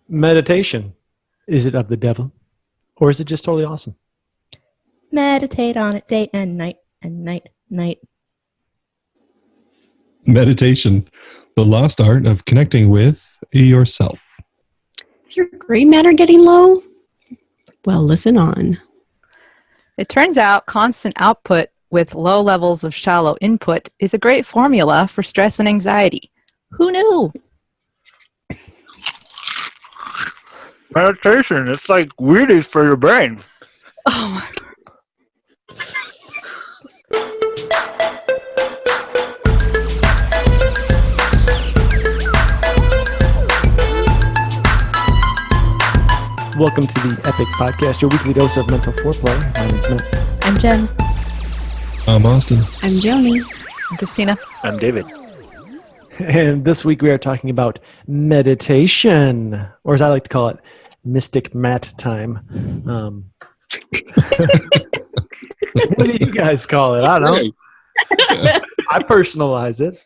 Meditation. Is it of the devil? Or is it just totally awesome? Meditate on it day and night and night, night. Meditation, the lost art of connecting with yourself. Is your gray matter getting low? Well, listen on. It turns out constant output with low levels of shallow input is a great formula for stress and anxiety. Who knew? Meditation, it's like Wheaties for your brain. Oh my God. Welcome to the Epoch Podcast, your weekly dose of mental foreplay. My name's Matt. I'm Jen. I'm Austin. I'm Joni. I'm Christina. I'm David. And this week we are talking about meditation, or as I like to call it, Mystic Matt time. What do you guys call it? I don't know. I personalize it.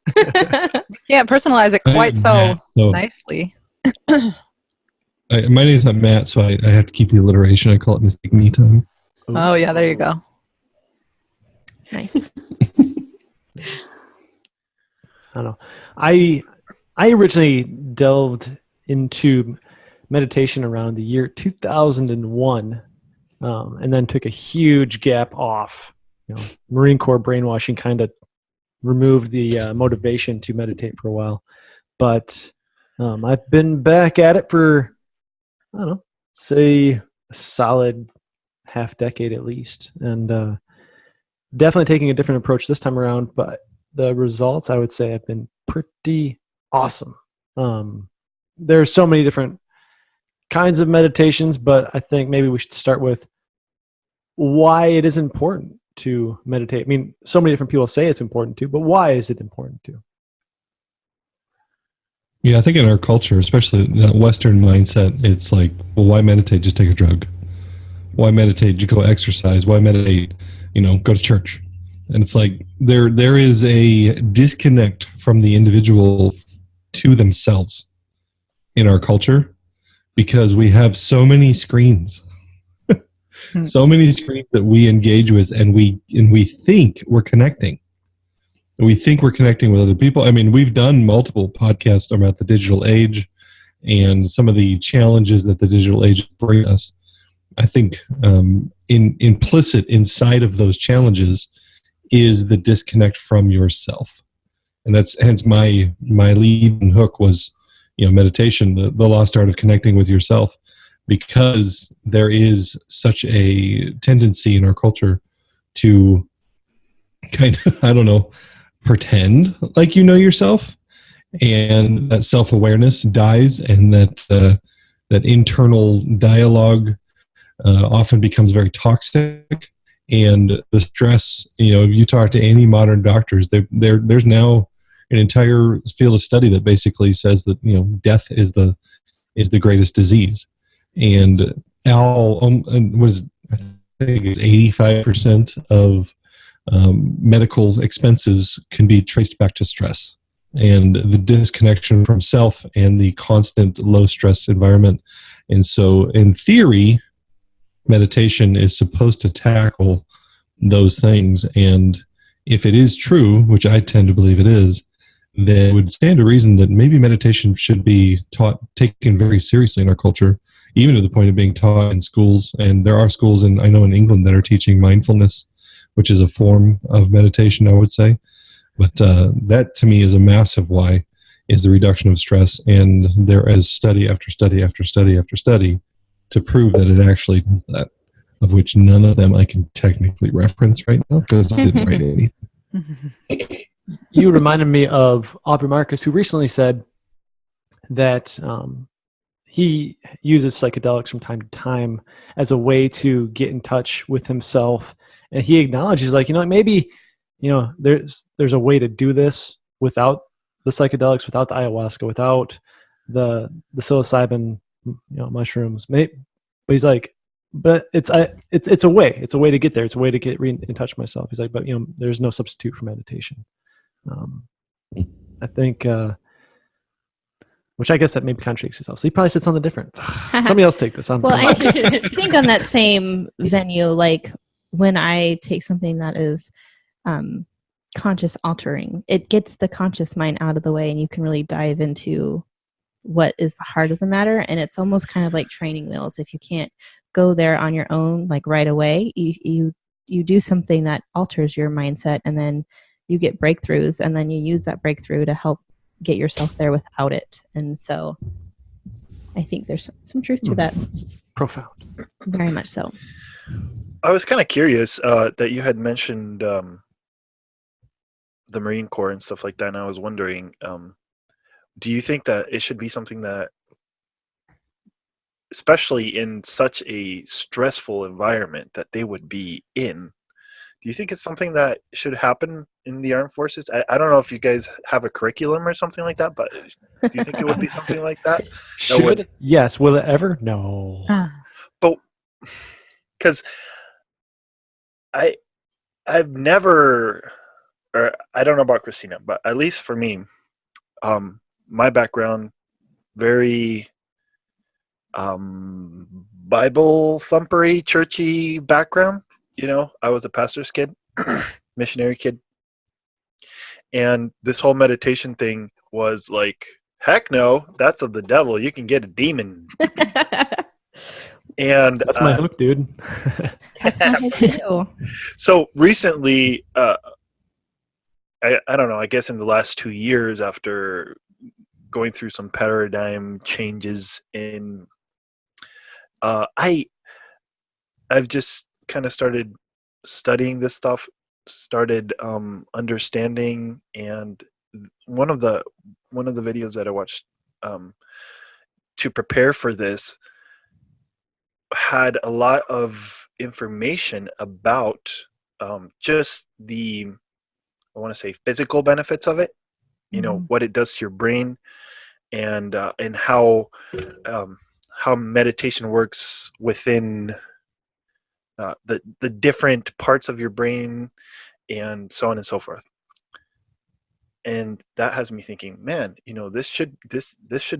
Can't personalize it quite so nicely. My name's not Matt, so I have to keep the alliteration. I call it Mystic Me Time. Oh, yeah, there you go. Nice. I don't know. I originally delved into meditation around the year 2001, and then took a huge gap off. Marine Corps brainwashing kind of removed the motivation to meditate for a while. But I've been back at it for, I don't know, say a solid half decade at least, and definitely taking a different approach this time around. But the results, I would say, have been pretty awesome. There are so many different kinds of meditations, but I think maybe we should start with why it is important to meditate. I mean, so many different people say it's important to, but why is it important to? Yeah, I think in our culture, especially that Western mindset, it's like, well, why meditate? Just take a drug. Why meditate? Just go exercise. Why meditate? Go to church. And it's like there is a disconnect from the individual to themselves in our culture because we have so many screens. So many screens that we engage with, and we think we're connecting. We think we're connecting with other people. I mean, we've done multiple podcasts about the digital age and some of the challenges that the digital age brings us. I think implicit inside of those challenges is the disconnect from yourself. And that's hence my lead and hook was, meditation, the lost art of connecting with yourself, because there is such a tendency in our culture to kind of, I don't know, pretend like you know yourself, and that self-awareness dies, and that internal dialogue often becomes very toxic, and the stress. If you talk to any modern doctors, there's now an entire field of study that basically says that death is the greatest disease, and I think it's 85% of medical expenses can be traced back to stress and the disconnection from self and the constant low stress environment. And so in theory, meditation is supposed to tackle those things. And if it is true, which I tend to believe it is, then it would stand to reason that maybe meditation should be taken very seriously in our culture, even to the point of being taught in schools. And there are schools I know in England that are teaching mindfulness, which is a form of meditation, I would say. But that to me is a massive why, is the reduction of stress. And there is study after study after study after study to prove that it actually does that, of which none of them I can technically reference right now because I didn't write anything. You reminded me of Aubrey Marcus, who recently said that he uses psychedelics from time to time as a way to get in touch with himself. And he acknowledges, maybe, there's a way to do this without the psychedelics, without the ayahuasca, without the psilocybin, mushrooms. But he's like, but it's a way. It's a way to get there. It's a way to get in touch with myself. He's like, but there's no substitute for meditation. I think which I guess that maybe contradicts yourself. So he probably said something different. Somebody else take this on. Well, I think on that same venue, like when I take something that is conscious altering, it gets the conscious mind out of the way and you can really dive into what is the heart of the matter. And it's almost kind of like training wheels. If you can't go there on your own, like right away, you do something that alters your mindset, and then you get breakthroughs, and then you use that breakthrough to help get yourself there without it. And so I think there's some truth to that. Profound. Very much so. I was kind of curious that you had mentioned the Marine Corps and stuff like that, and I was wondering, do you think that it should be something that, especially in such a stressful environment that they would be in, do you think it's something that should happen in the armed forces? I don't know if you guys have a curriculum or something like that, but do you think it would be something like that? Should? Yes. Will it ever? No. But because I've never, or I don't know about Christina, but at least for me, my background, very Bible thumpery, churchy background. You know, I was a pastor's kid, missionary kid. And this whole meditation thing was like, heck no, that's of the devil. You can get a demon. And that's my hook, dude. That's my hook too. So recently, I don't know, I guess in the last 2 years, after going through some paradigm changes in, I've just kind of started studying this stuff, started understanding, and one of the videos that I watched to prepare for this had a lot of information about just the, I want to say, physical benefits of it, you know, what it does to your brain, and how meditation works within the different parts of your brain, and so on and so forth. And that has me thinking, man, you know, this should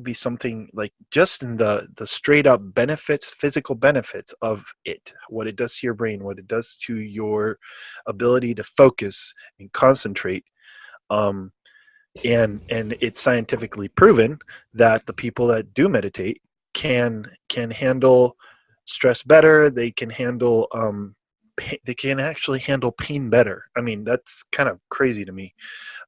be something like, just in the straight up benefits, physical benefits of it, what it does to your brain, what it does to your ability to focus and concentrate. And it's scientifically proven that the people that do meditate can handle stress better. They can handle they can actually handle pain better. I mean, that's kind of crazy to me.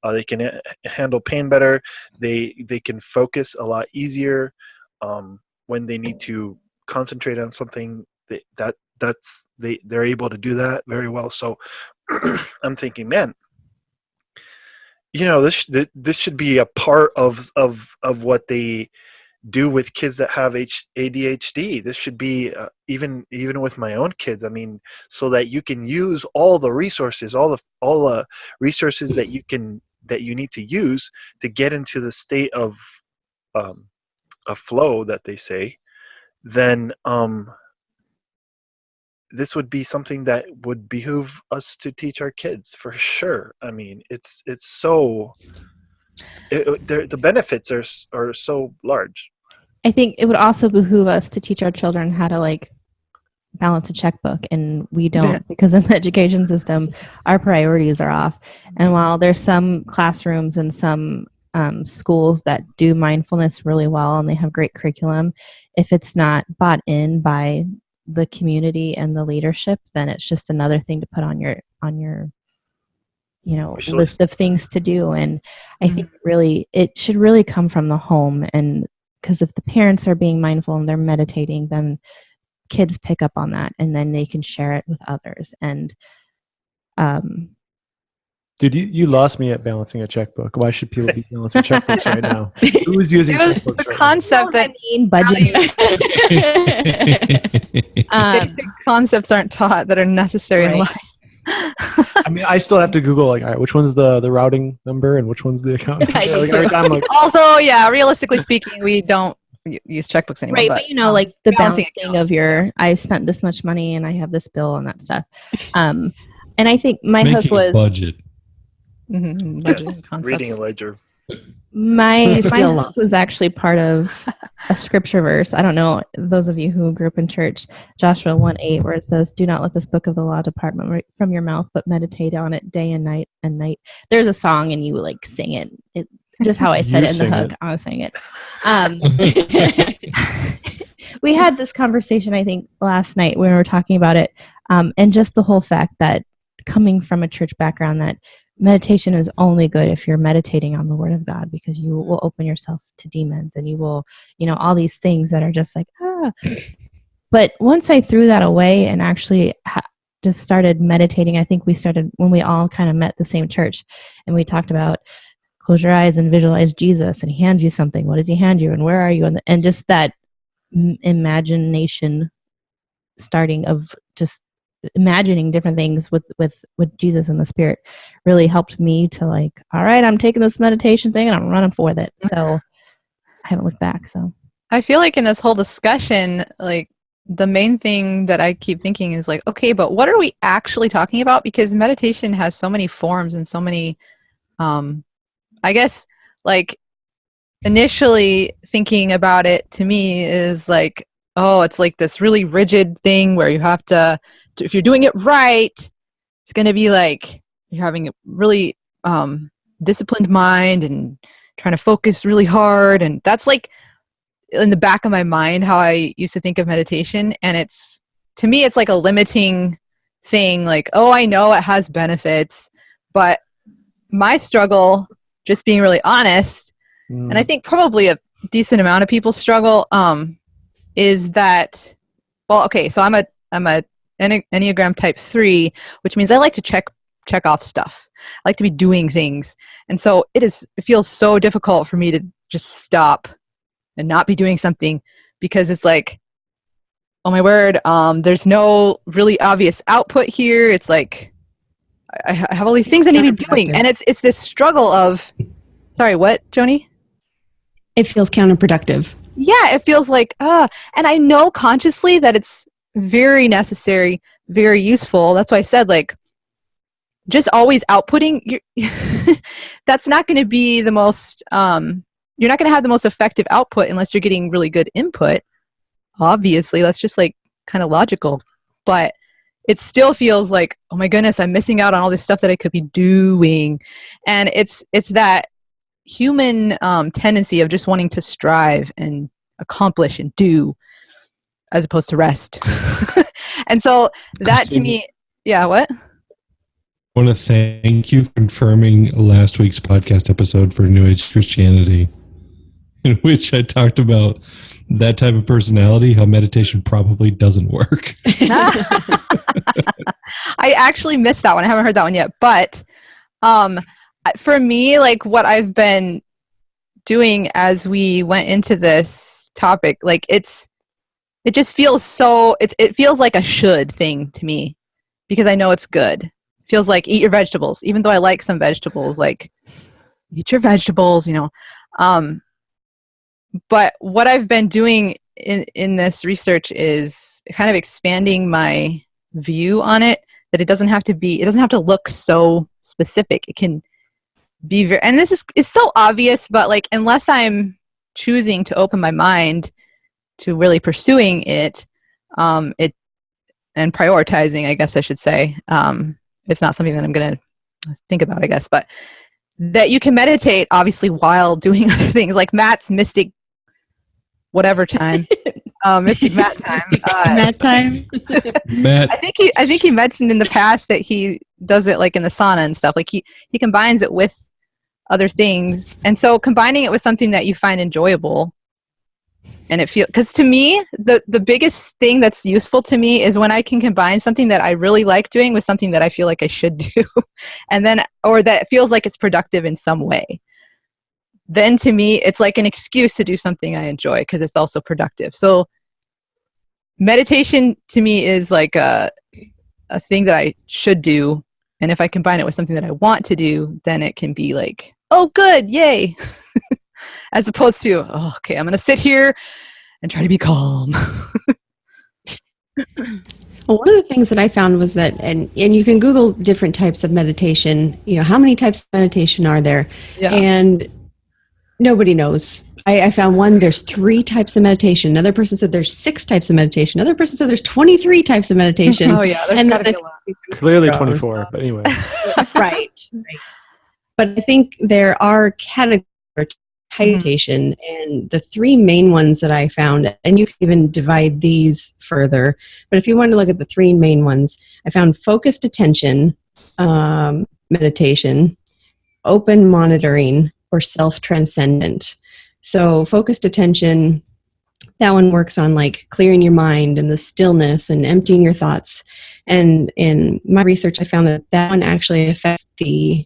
They can handle pain better. They can focus a lot easier when they need to concentrate on something. They're able to do that very well. So I'm thinking, man, you know, this should be a part of what they do with kids that have ADHD. This should be even with my own kids. I mean, so that you can use all the resources, all the resources that you need to use to get into the state of a flow that they say. Then this would be something that would behoove us to teach our kids for sure. I mean, it's so. The benefits are so large. I think it would also behoove us to teach our children how to like balance a checkbook, and we don't, because in the education system, our priorities are off. And while there's some classrooms and some schools that do mindfulness really well and they have great curriculum, if it's not bought in by the community and the leadership, then it's just another thing to put on your you know, list of things to do. And I think really it should really come from the home, and because if the parents are being mindful and they're meditating, then kids pick up on that, and then they can share it with others. And dude, you lost me at balancing a checkbook. Why should people be balancing checkbooks right now? Who's using It was checkbooks the right concept that budgeting. basic concepts aren't taught that are necessary in Right. life. I mean, I still have to Google, like, all right, which one's the routing number and which one's the account? I do Like, too. every time I'm like, Although, yeah, realistically speaking, we don't use checkbooks anymore. Right, but you know, like the balancing balancing of your, I spent this much money and I have this bill and that stuff. And I think my hook Making a was budget. budgeting Yes, concepts. reading a ledger. My Still hook lost. was actually part of a scripture verse. I don't know, those of you who grew up in church, Joshua 1:8, where it says, "Do not let this book of the law depart from your mouth, but meditate on it day and night and night." There's a song and you like sing it. Just how I said You it in the sing hook. it. I was saying it. We had this conversation, I think, last night when we were talking about it, and just the whole fact that coming from a church background, that meditation is only good if you're meditating on the Word of God, because you will open yourself to demons and you will, all these things that are just like, But once I threw that away and actually just started meditating, I think we started when we all kind of met the same church, and we talked about close your eyes and visualize Jesus, and he hands you something. What does he hand you, and where are you? And just that imagination starting of just imagining different things with Jesus and the Spirit really helped me to like, all right, I'm taking this meditation thing and I'm running for it. So I haven't looked back. So I feel like in this whole discussion, like the main thing that I keep thinking is like, okay, but what are we actually talking about? Because meditation has so many forms and so many, I guess, like initially thinking about it to me is like, oh, it's like this really rigid thing where you have to if you're doing it right, it's going to be like you're having a really disciplined mind and trying to focus really hard. And that's like in the back of my mind how I used to think of meditation. And to me, it's like a limiting thing. Like, oh, I know it has benefits, but my struggle, just being really honest, and I think probably a decent amount of people struggle, is that, well, okay, so I'm a Enneagram type 3, which means I like to check off stuff. I like to be doing things. And so it feels so difficult for me to just stop and not be doing something, because it's like, oh my word, there's no really obvious output here. It's like I have all these things I need to be doing, and it's this struggle of, sorry, what, Joni? It feels counterproductive. Yeah, it feels like, and I know consciously that it's very necessary, very useful. That's why I said, like, just always outputting, that's not going to be the most, you're not going to have the most effective output unless you're getting really good input. Obviously, that's just like kind of logical. But it still feels like, oh my goodness, I'm missing out on all this stuff that I could be doing. And it's that human tendency of just wanting to strive and accomplish and do as opposed to rest. And so that to me, yeah, what? I want to thank you for confirming last week's podcast episode for New Age Christianity, in which I talked about that type of personality, how meditation probably doesn't work. I actually missed that one. I haven't heard that one yet. But for me, like what I've been doing as we went into this topic, like it just feels so, it feels like a should thing to me, because I know it's good. It feels like eat your vegetables, even though I like some vegetables, like eat your vegetables, but what I've been doing in this research is kind of expanding my view on it, that it doesn't have to look so specific. It can be very, and it's so obvious, but like, unless I'm choosing to open my mind to really pursuing it, and prioritizing, I guess I should say, it's not something that I'm going to think about, I guess, but that you can meditate obviously while doing other things, like Matt's mystic whatever time. Mystic Matt time. Matt time. Matt, I think he mentioned in the past that he does it like in the sauna and stuff. Like he combines it with other things, and so combining it with something that you find enjoyable, and it feels, because to me the biggest thing that's useful to me is when I can combine something that I really like doing with something that I feel like I should do, and then, or that feels like it's productive in some way. Then to me, it's like an excuse to do something I enjoy because it's also productive. So meditation to me is like a thing that I should do. And if I combine it with something that I want to do, then it can be like, oh, good, yay. As opposed to, oh, okay, I'm going to sit here and try to be calm. Well, one of the things that I found was that, and you can Google different types of meditation, how many types of meditation are there? Yeah. And Nobody knows. I found one, there's 3 types of meditation. Another person said there's 6 types of meditation. Another person said there's 23 types of meditation. Oh yeah, there's And gotta then be a lot. Clearly 24, but anyway. Right. But I think there are categories of meditation, and the 3 main ones that I found, and you can even divide these further, but if you want to look at the 3 main ones, I found focused attention meditation, open monitoring, or self-transcendent. So focused attention, that one works on like clearing your mind and the stillness and emptying your thoughts. And in my research, I found that that one actually affects the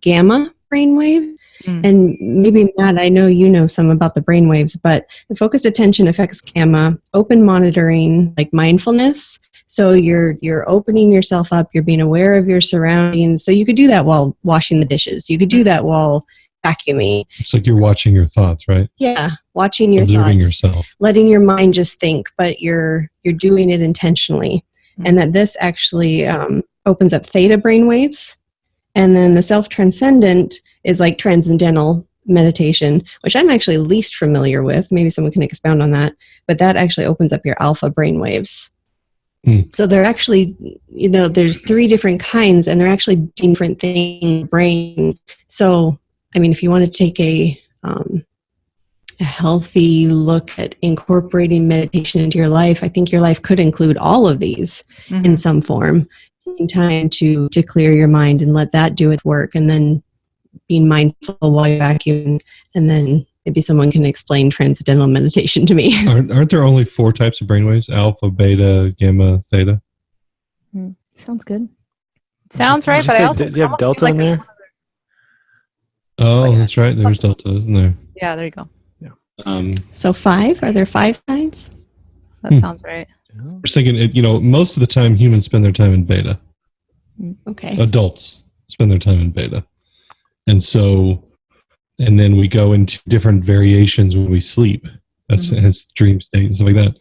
gamma brainwave. And maybe, Matt, I know you know some about the brainwaves, but the focused attention affects gamma, open monitoring, like mindfulness. So you're opening yourself up, you're being aware of your surroundings. So you could do that while washing the dishes. You could do that while vacuuming. It's like you're watching your thoughts, right? Yeah, watching your Observing thoughts, yourself. letting your mind just think, but you're doing it intentionally. And that this actually opens up theta brainwaves. And then the self-transcendent is like transcendental meditation, which I'm actually least familiar with. Maybe someone can expound on that. But that actually opens up your alpha brainwaves. So they're actually, there's 3 different kinds, and they're actually different things in the brain. So, I mean, if you want to take a healthy look at incorporating meditation into your life, I think your life could include all of these in some form. Taking time to clear your mind and let that do its work, and then being mindful while you're vacuuming, and then maybe someone can explain transcendental meditation to me. Aren't there only 4 types of brainwaves? Alpha, beta, gamma, theta? Sounds good. Sounds right, but I also did you have almost feel delta in there's there? one other- Oh, that's right. There's delta, isn't there? Yeah, there you go. So 5? Are there 5 kinds? That sounds right. I was thinking, most of the time humans spend their time in beta. Okay. Adults spend their time in beta. And then we go into different variations when we sleep. That's dream state and stuff like that.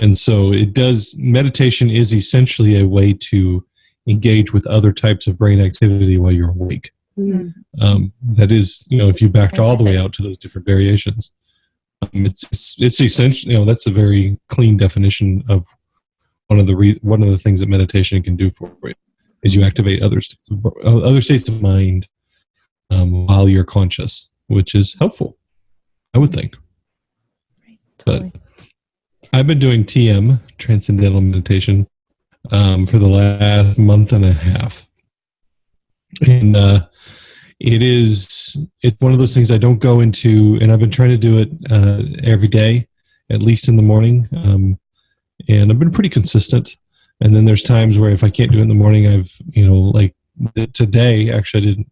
And so meditation is essentially a way to engage with other types of brain activity while you're awake. That is, if you backed all the way out to those different variations, it's essentially, that's a very clean definition of one of the things that meditation can do for you is you activate other states of mind while you're conscious, which is helpful, I would think. Totally. But I've been doing TM, transcendental meditation, for the last month and a half, and it's one of those things I don't go into, and I've been trying to do it every day, at least in the morning, and I've been pretty consistent. And then there's times where if I can't do it in the morning, I've like today actually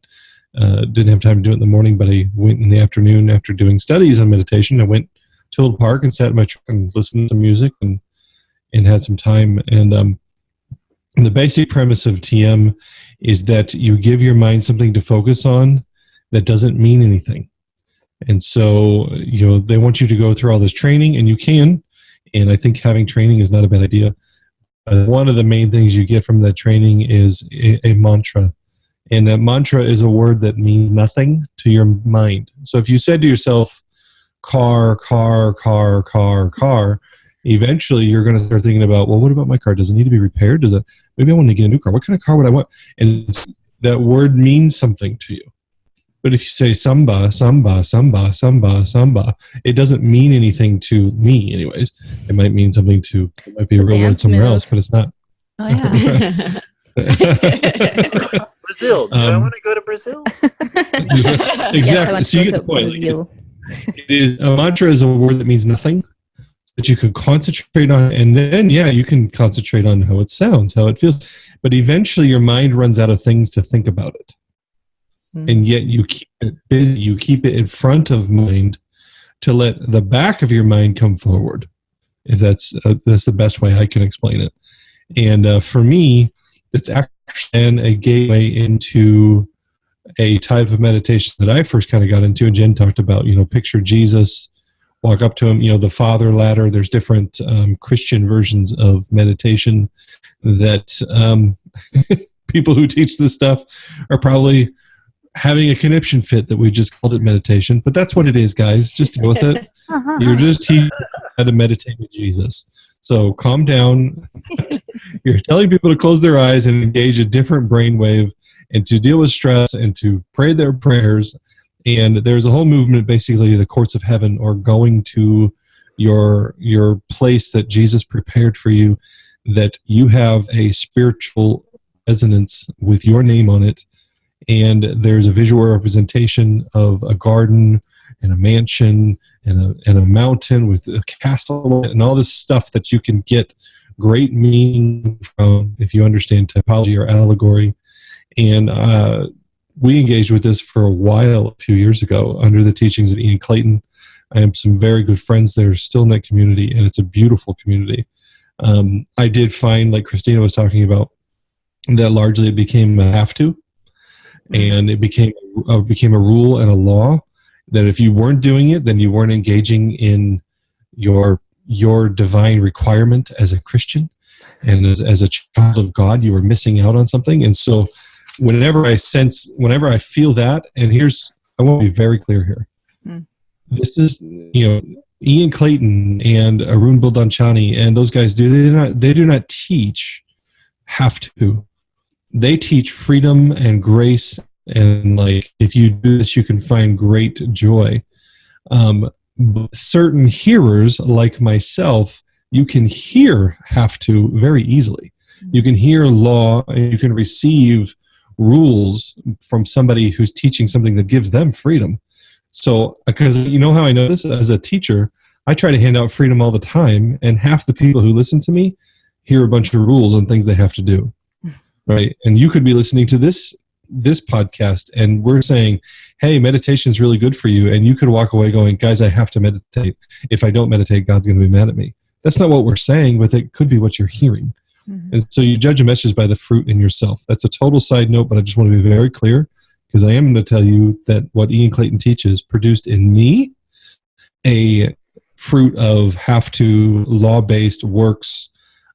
I didn't have time to do it in the morning, but I went in the afternoon after doing studies on meditation. I went to a little park and sat in my truck and listened to some music and had some time. And the basic premise of TM is that you give your mind something to focus on that doesn't mean anything. And so, they want you to go through all this training, and you can. And I think having training is not a bad idea. One of the main things you get from that training is a mantra. And that mantra is a word that means nothing to your mind. So if you said to yourself, car, car, car, car, car, eventually you're going to start thinking about, well, what about my car? Does it need to be repaired? Maybe I want to get a new car. What kind of car would I want? And that word means something to you. But if you say samba, samba, samba, samba, samba, it doesn't mean anything to me anyways. It might mean something it might be a real word somewhere else, but it's not. Oh yeah. Brazil. Do I want to go to Brazil? Exactly. So you get the point. A mantra is a word that means nothing, that you can concentrate on, and then you can concentrate on how it sounds, how it feels. But eventually your mind runs out of things to think about it. And yet you keep it busy, you keep it in front of mind to let the back of your mind come forward, if that's the best way I can explain it. And for me, it's actually a gateway into a type of meditation that I first kind of got into, and Jen talked about, picture Jesus, walk up to him, the Father ladder. There's different Christian versions of meditation that people who teach this stuff are probably having a conniption fit that we just called it meditation, but that's what it is, guys. Just deal with it. You're just teaching how to meditate with Jesus. So calm down. You're telling people to close their eyes and engage a different brainwave and to deal with stress and to pray their prayers. And there's a whole movement, basically, the courts of heaven, or going to your place that Jesus prepared for you, that you have a spiritual resonance with your name on it. And there's a visual representation of a garden and a mansion and a mountain with a castle and all this stuff that you can get great meaning from if you understand typology or allegory. And we engaged with this for a while a few years ago under the teachings of Ian Clayton. I have some very good friends that are still in that community, and it's a beautiful community. I did find, like Christina was talking about, that largely it became a have to. And it became a rule and a law that if you weren't doing it, then you weren't engaging in your divine requirement as a Christian, and as a child of God, you were missing out on something. And so, whenever I feel that, and I want to be very clear here. This is, Ian Clayton and Arun Buldanchani and those guys they do not teach have to. They teach freedom and grace, and like, if you do this, you can find great joy. Certain hearers, like myself, you can hear have to very easily. You can hear law, and you can receive rules from somebody who's teaching something that gives them freedom. So, because you know how I know this? As a teacher, I try to hand out freedom all the time, and half the people who listen to me hear a bunch of rules and things they have to do. Right. And you could be listening to this podcast, and we're saying, hey, meditation is really good for you. And you could walk away going, guys, I have to meditate. If I don't meditate, God's going to be mad at me. That's not what we're saying, but it could be what you're hearing. And so you judge a message by the fruit in yourself. That's a total side note, but I just want to be very clear, because I am going to tell you that what Ian Clayton teaches produced in me a fruit of have to, law-based works.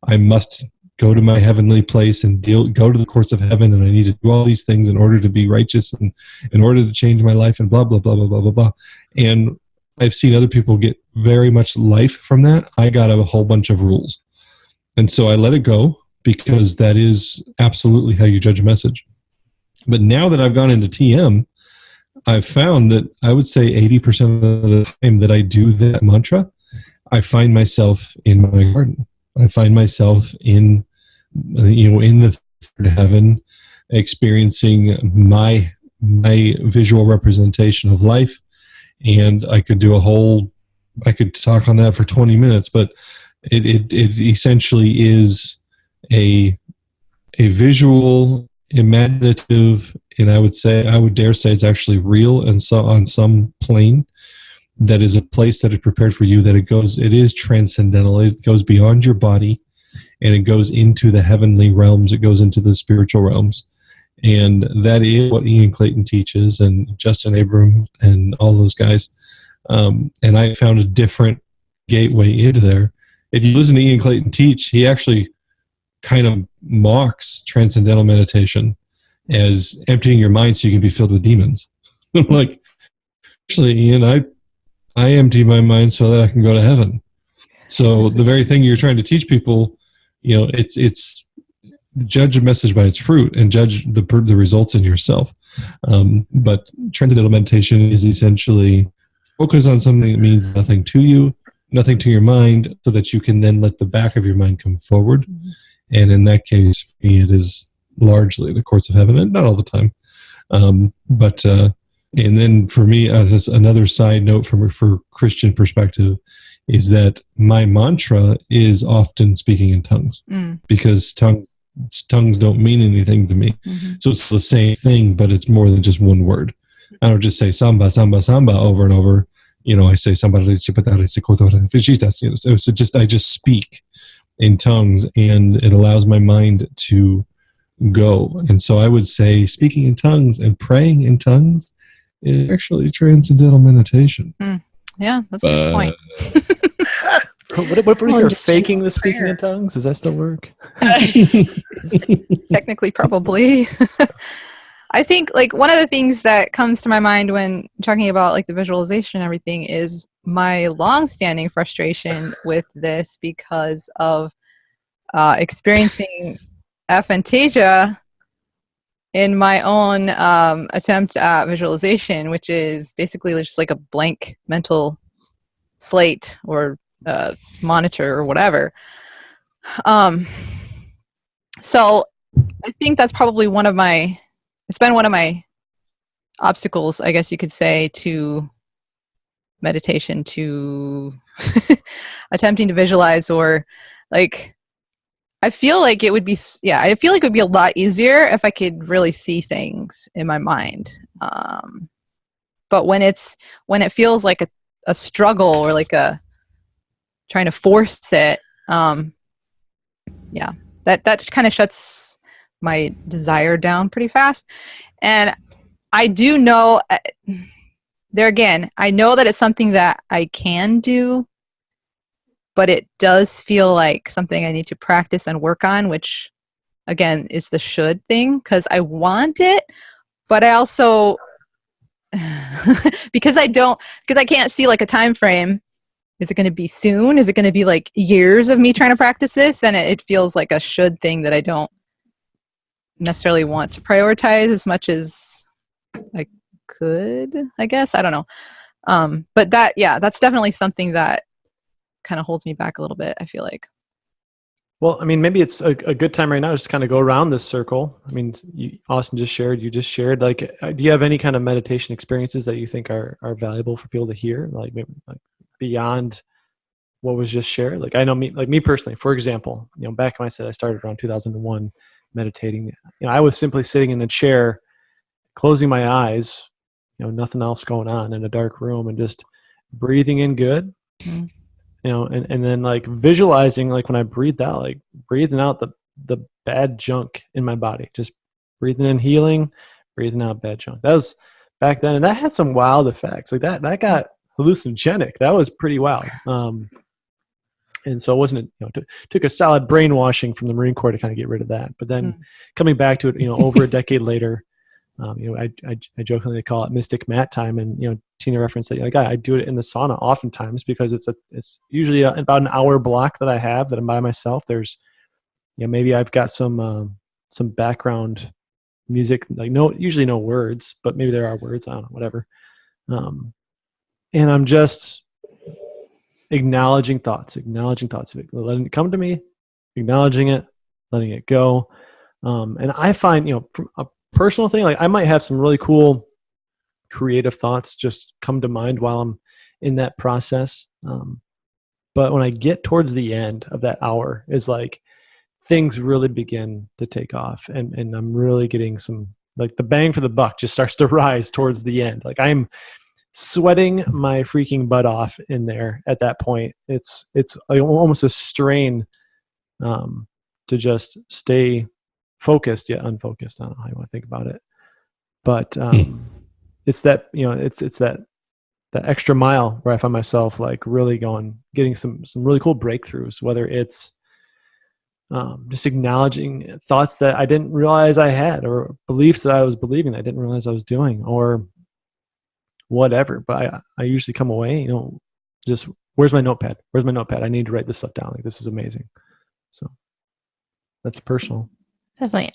I must go to my heavenly place and go to the courts of heaven, and I need to do all these things in order to be righteous and in order to change my life, and blah, blah, blah, blah, blah, blah, blah. And I've seen other people get very much life from that. I got a whole bunch of rules. And so I let it go, because that is absolutely how you judge a message. But now that I've gone into TM, I've found that I would say 80% of the time that I do that mantra, I find myself in my garden. I find myself in the third heaven, experiencing my visual representation of life. And I could talk on that for 20 minutes, but it essentially is a visual, imaginative, and I would dare say it's actually real, and so on some plane, that is a place that is prepared for you, that it is transcendental. It goes beyond your body, and it goes into the heavenly realms. It goes into the spiritual realms. And that is what Ian Clayton teaches, and Justin Abram and all those guys. And I found a different gateway into there. If you listen to Ian Clayton teach, he actually kind of mocks transcendental meditation as emptying your mind so you can be filled with demons. Like, actually, Ian, I empty my mind so that I can go to heaven. So the very thing you're trying to teach people, it's judge a message by its fruit and judge the results in yourself. But transcendental meditation is essentially focus on something that means nothing to you, nothing to your mind, so that you can then let the back of your mind come forward. And in that case, for me, it is largely the courts of heaven, and not all the time. And then for me, just another side note for Christian perspective is that my mantra is often speaking in tongues, because tongues don't mean anything to me. So it's the same thing, but it's more than just one word. I don't just say samba, samba, samba over and over. I say samba, I just speak in tongues, and it allows my mind to go. And so I would say speaking in tongues and praying in tongues is actually transcendental meditation. Yeah, that's a good point. What if you're faking the speaking in tongues? Does that still work? Technically, probably. I think like one of the things that comes to my mind when talking about like the visualization and everything is my long-standing frustration with this because of experiencing aphantasia in my own attempt at visualization, which is basically just like a blank mental slate or monitor or whatever. So I think that's probably it's been one of my obstacles, I guess you could say, to meditation, to attempting to visualize, or like, I feel like it would be, I feel like it would be a lot easier if I could really see things in my mind. But when it feels like a struggle or like trying to force it, that kind of shuts my desire down pretty fast. And I do know, there again, I know that it's something that I can do, but it does feel like something I need to practice and work on, which again is the should thing, because I want it, but I also, because I can't see like a time frame. Is it going to be soon? Is it going to be like years of me trying to practice this? And it feels like a should thing that I don't necessarily want to prioritize as much as I could, I guess. I don't know. But that's definitely something that kind of holds me back a little bit, I feel like. Well, I mean, maybe it's a good time right now to just kind of go around this circle. I mean, Austin just shared, you just shared, like, do you have any kind of meditation experiences that you think are valuable for people to hear? Like, maybe like beyond what was just shared? Like, I know me personally, for example, back when I said I started around 2001 meditating, I was simply sitting in a chair, closing my eyes, nothing else going on in a dark room, and just breathing in good. Mm-hmm. And then like visualizing, like when I breathed out, like breathing out the bad junk in my body, just breathing in healing, breathing out bad junk. That was back then. And that had some wild effects. Like that got hallucinogenic. That was pretty wild. And so it wasn't, took a solid brainwashing from the Marine Corps to kind of get rid of that. But then coming back to it, over a decade later, I jokingly call it Mystic Mat time, and Tina referenced that. I do it in the sauna oftentimes because it's usually about an hour block that I have that I'm by myself. There's, maybe I've got some background music, like usually no words, but maybe there are words. I don't know, whatever. And I'm just acknowledging thoughts of it, letting it come to me, acknowledging it, letting it go. And I find, from a personal thing, like I might have some really cool creative thoughts just come to mind while I'm in that process. But when I get towards the end of that hour is like things really begin to take off, and I'm really getting some, like the bang for the buck just starts to rise towards the end. Like I'm sweating my freaking butt off in there at that point. It's like almost a strain to just stay focused yet unfocused. I don't know how you want to think about it, but it's that, it's that extra mile where I find myself like really getting some really cool breakthroughs, whether it's just acknowledging thoughts that I didn't realize I had, or beliefs that I was believing that I didn't realize I was doing, or whatever. But I usually come away, just where's my notepad? I need to write this stuff down. Like, this is amazing. So that's personal. Definitely.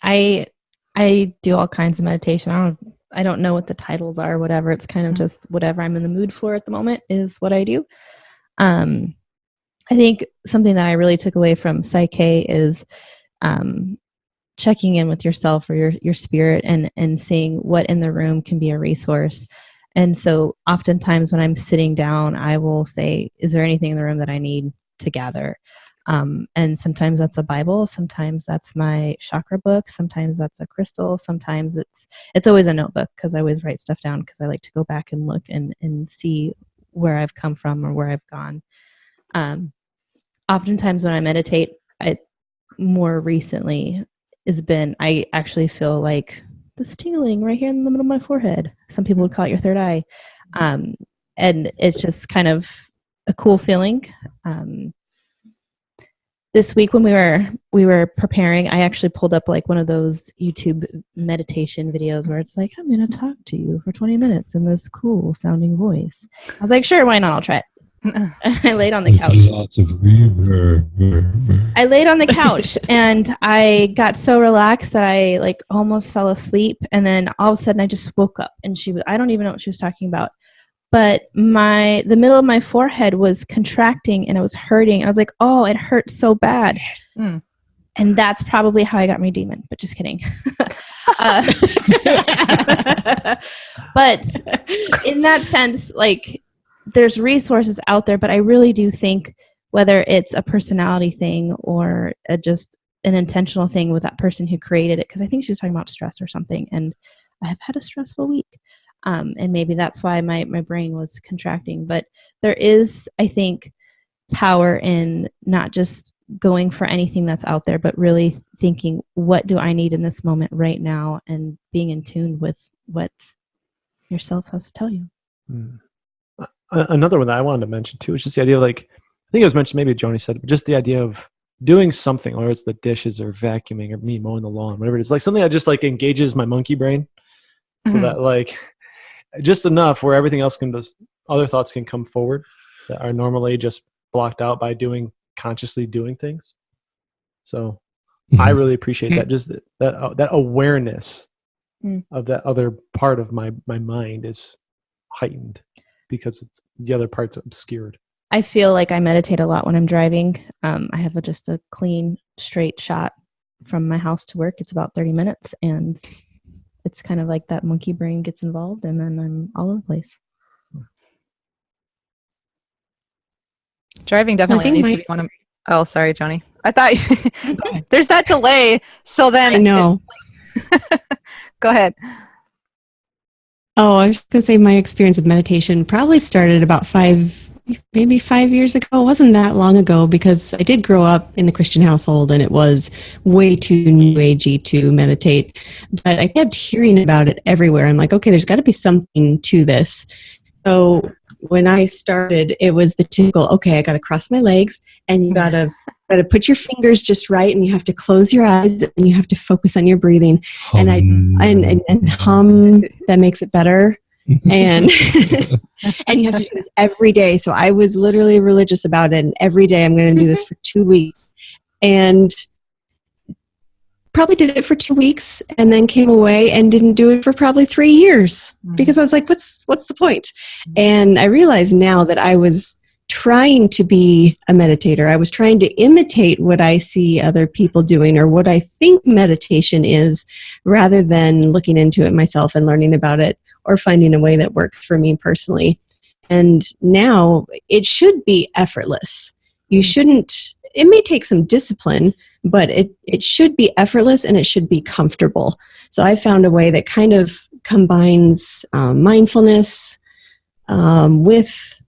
I do all kinds of meditation. I don't know what the titles are or whatever. It's kind of just whatever I'm in the mood for at the moment is what I do. I think something that I really took away from Psyche is checking in with yourself or your spirit and seeing what in the room can be a resource. And so oftentimes when I'm sitting down, I will say, is there anything in the room that I need to gather? And sometimes that's a Bible, sometimes that's my chakra book, sometimes that's a crystal, sometimes it's always a notebook, because I always write stuff down because I like to go back and look and see where I've come from or where I've gone. Oftentimes when I meditate, more recently I actually feel like this tingling right here in the middle of my forehead. Some people would call it your third eye. And it's just kind of a cool feeling. this week when we were preparing, I actually pulled up like one of those YouTube meditation videos where it's like, I'm going to talk to you for 20 minutes in this cool sounding voice. I was like, sure, why not? I'll try it. I laid on the couch. Lots of reverb. I laid on the couch and I got so relaxed that I like almost fell asleep. And then all of a sudden I just woke up and I don't even know what she was talking about. But the middle of my forehead was contracting and it was hurting. I was like, oh, it hurt so bad. Mm. And that's probably how I got my demon, but just kidding. But in that sense, like there's resources out there, but I really do think whether it's a personality thing or just an intentional thing with that person who created it, because I think she was talking about stress or something, and I have had a stressful week. And maybe that's why my brain was contracting. But there is, I think, power in not just going for anything that's out there, but really thinking, what do I need in this moment right now, and being in tune with what yourself has to tell you. Another one that I wanted to mention too is just the idea of like, I think it was mentioned, maybe Joni said, but just the idea of doing something, whether it's the dishes or vacuuming or me mowing the lawn, whatever it is, like something that just like engages my monkey brain, so that like just enough where everything else can just, other thoughts can come forward that are normally just blocked out by consciously doing things. So I really appreciate that. Just that awareness of that other part of my mind is heightened because the other part's obscured. I feel like I meditate a lot when I'm driving. I have just a clean, straight shot from my house to work. It's about 30 minutes, and it's kind of like that monkey brain gets involved, and then I'm all over the place. Driving definitely needs to be one of. Oh, sorry, Joni. I thought there's that delay. So then I know. Go ahead. Oh, I was just going to say my experience with meditation probably started about 5 years ago. It wasn't that long ago, because I did grow up in the Christian household and it was way too new agey to meditate. But I kept hearing about it everywhere. I'm like, okay, there's got to be something to this. So when I started, it was the typical, okay, I got to cross my legs and you got to put your fingers just right, and you have to close your eyes and you have to focus on your breathing. And and hum, that makes it better. And and you have to do this every day. So I was literally religious about it, and every day I'm going to do this for 2 weeks. And probably did it for 2 weeks and then came away and didn't do it for probably 3 years, because I was like, what's the point? And I realize now that I was trying to be a meditator. I was trying to imitate what I see other people doing, or what I think meditation is, rather than looking into it myself and learning about it, or finding a way that works for me personally. And now it should be effortless. You shouldn't, it may take some discipline, but it should be effortless and it should be comfortable. So I found a way that kind of combines mindfulness with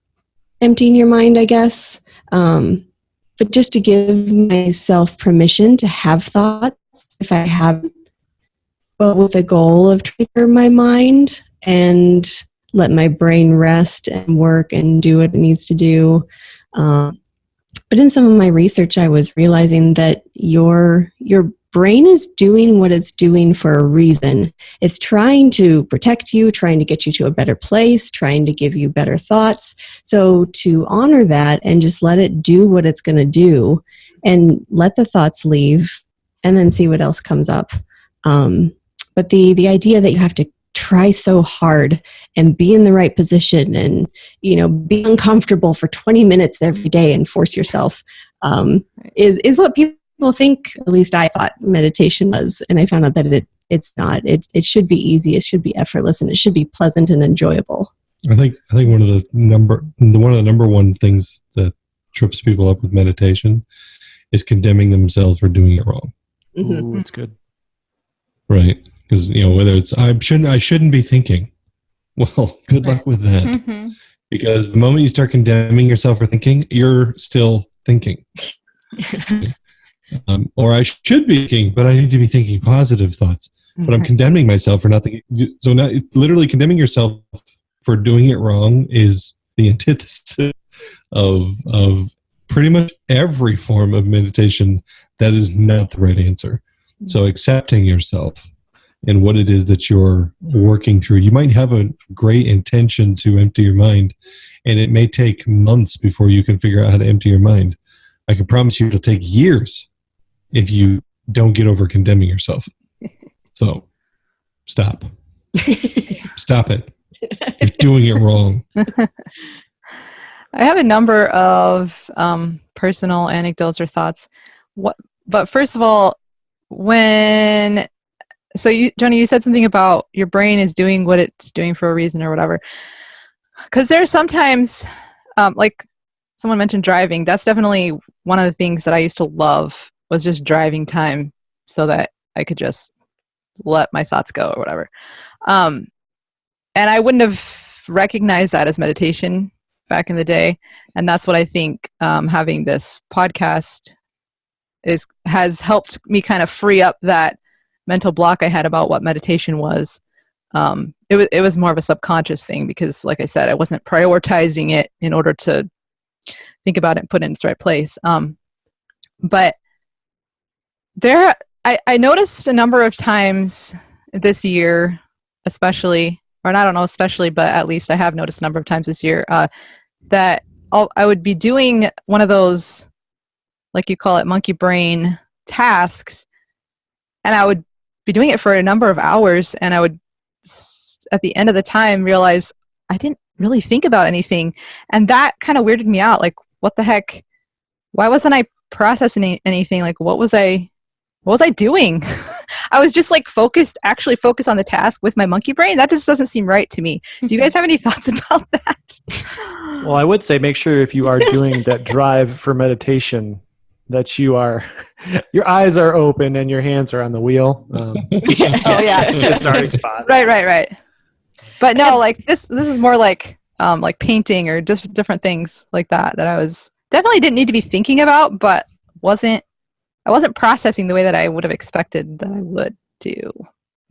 emptying your mind, I guess. But just to give myself permission to have thoughts if I have, but with the goal of trigger my mind and let my brain rest and work and do what it needs to do. But in some of my research, I was realizing that your brain is doing what it's doing for a reason. It's trying to protect you, trying to get you to a better place, trying to give you better thoughts. So to honor that and just let it do what it's going to do, and let the thoughts leave, and then see what else comes up. But the idea that you have to try so hard and be in the right position and, be uncomfortable for 20 minutes every day and force yourself is what people think, at least I thought meditation was. And I found out that it's not. It should be easy. It should be effortless, and it should be pleasant and enjoyable. I think one of the number one things that trips people up with meditation is condemning themselves for doing it wrong. Ooh, it's good. Right. Because, whether it's, I shouldn't be thinking. Well, good luck with that. Because the moment you start condemning yourself for thinking, you're still thinking. Or I should be thinking, but I need to be thinking positive thoughts. But I'm condemning myself for not thinking. So now, literally condemning yourself for doing it wrong is the antithesis of pretty much every form of meditation, that is not the right answer. So accepting yourself and what it is that you're working through. You might have a great intention to empty your mind, and it may take months before you can figure out how to empty your mind. I can promise you it'll take years if you don't get over condemning yourself. So stop. Stop it. You're doing it wrong. I have a number of personal anecdotes or thoughts. But first of all, Joni, you said something about your brain is doing what it's doing for a reason or whatever. Because there are sometimes, like someone mentioned driving. That's definitely one of the things that I used to love, was just driving time so that I could just let my thoughts go or whatever. And I wouldn't have recognized that as meditation back in the day. And that's what I think having this podcast has helped me kind of free up that mental block I had about what meditation was. It was more of a subconscious thing because, like I said, I wasn't prioritizing it in order to think about it and put it in its right place. But I noticed a number of times this year, especially, or I don't know especially, but at least I have noticed a number of times this year that I would be doing one of those, like you call it, monkey brain tasks, and I would be doing it for a number of hours, and I would, at the end of the time, realize I didn't really think about anything, and that kind of weirded me out. Like, what the heck? Why wasn't I processing anything? Like, what was I doing? I was just like actually focused on the task with my monkey brain. That just doesn't seem right to me. Do you guys have any thoughts about that? Well, I would say make sure if you are doing that drive for meditation that your eyes are open and your hands are on the wheel. Oh yeah, the starting spot. Right. But no, like this is more like painting or just different things like that I was definitely didn't need to be thinking about, but I wasn't processing the way that I would have expected that I would do.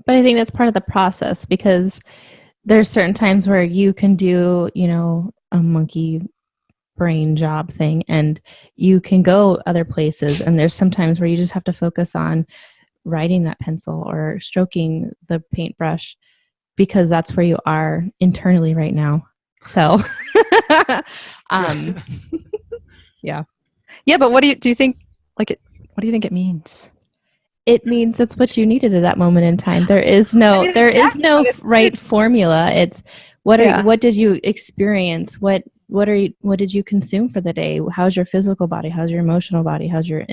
But I think that's part of the process, because there's certain times where you can do, a monkey brain job thing, and you can go other places. And there's sometimes where you just have to focus on writing that pencil or stroking the paintbrush, because that's where you are internally right now. So, yeah. Yeah, but what do you think? What do you think it means? It means it's what you needed at that moment in time. There is no right formula. It's what did you experience? What did you consume for the day? How's your physical body? How's your emotional body? How's your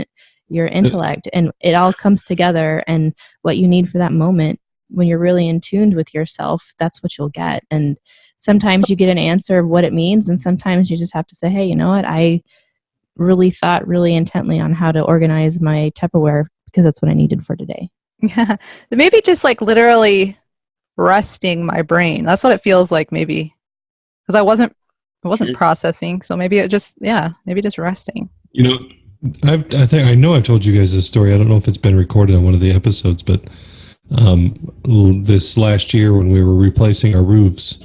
intellect? And it all comes together, and what you need for that moment, when you're really in tune with yourself, that's what you'll get. And sometimes you get an answer of what it means, and sometimes you just have to say, hey, you know what? I really thought really intently on how to organize my Tupperware because that's what I needed for today. Yeah, maybe just like literally resting my brain. That's what it feels like, maybe, because I wasn't processing. So maybe just resting. I know I've told you guys this story. I don't know if it's been recorded on one of the episodes, but this last year when we were replacing our roofs,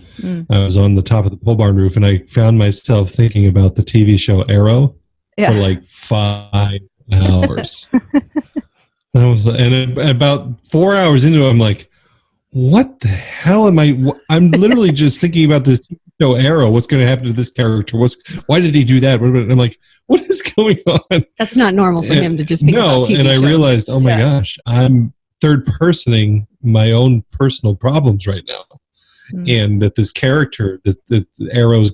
I was on the top of the pole barn roof, and I found myself thinking about the TV show Arrow for like 5 hours. And about 4 hours into it, I'm like, what the hell am I? I'm literally just thinking about this show Arrow. What's going to happen to this character? Why did he do that? And I'm like, what is going on? That's not normal for him to just think about TV and I shows. realized, oh my gosh, I'm third-personing my own personal problems right now. And that this character, that Arrow's,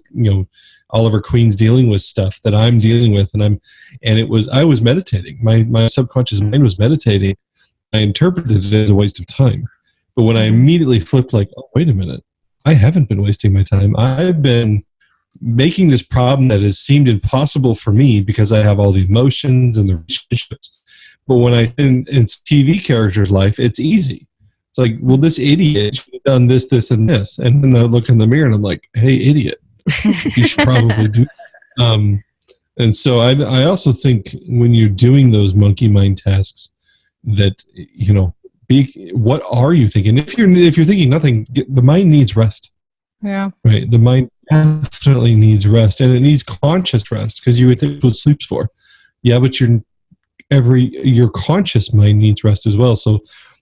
Oliver Queen's dealing with stuff that I'm dealing with, I was meditating. My subconscious mind was meditating. I interpreted it as a waste of time. But when I immediately flipped, like, oh, wait a minute, I haven't been wasting my time. I've been making this problem that has seemed impossible for me because I have all the emotions and the relationships. But when I in TV character's life, it's easy. It's like, well, this idiot should have done this, this, and this. And then I look in the mirror and I'm like, hey, idiot, you should probably do that. And so I also think when you're doing those monkey mind tasks that, what are you thinking? If you're thinking nothing, the mind needs rest. Yeah. Right. The mind definitely needs rest, and it needs conscious rest, because you would think that's what sleep's for. Yeah, but your conscious mind needs rest as well. So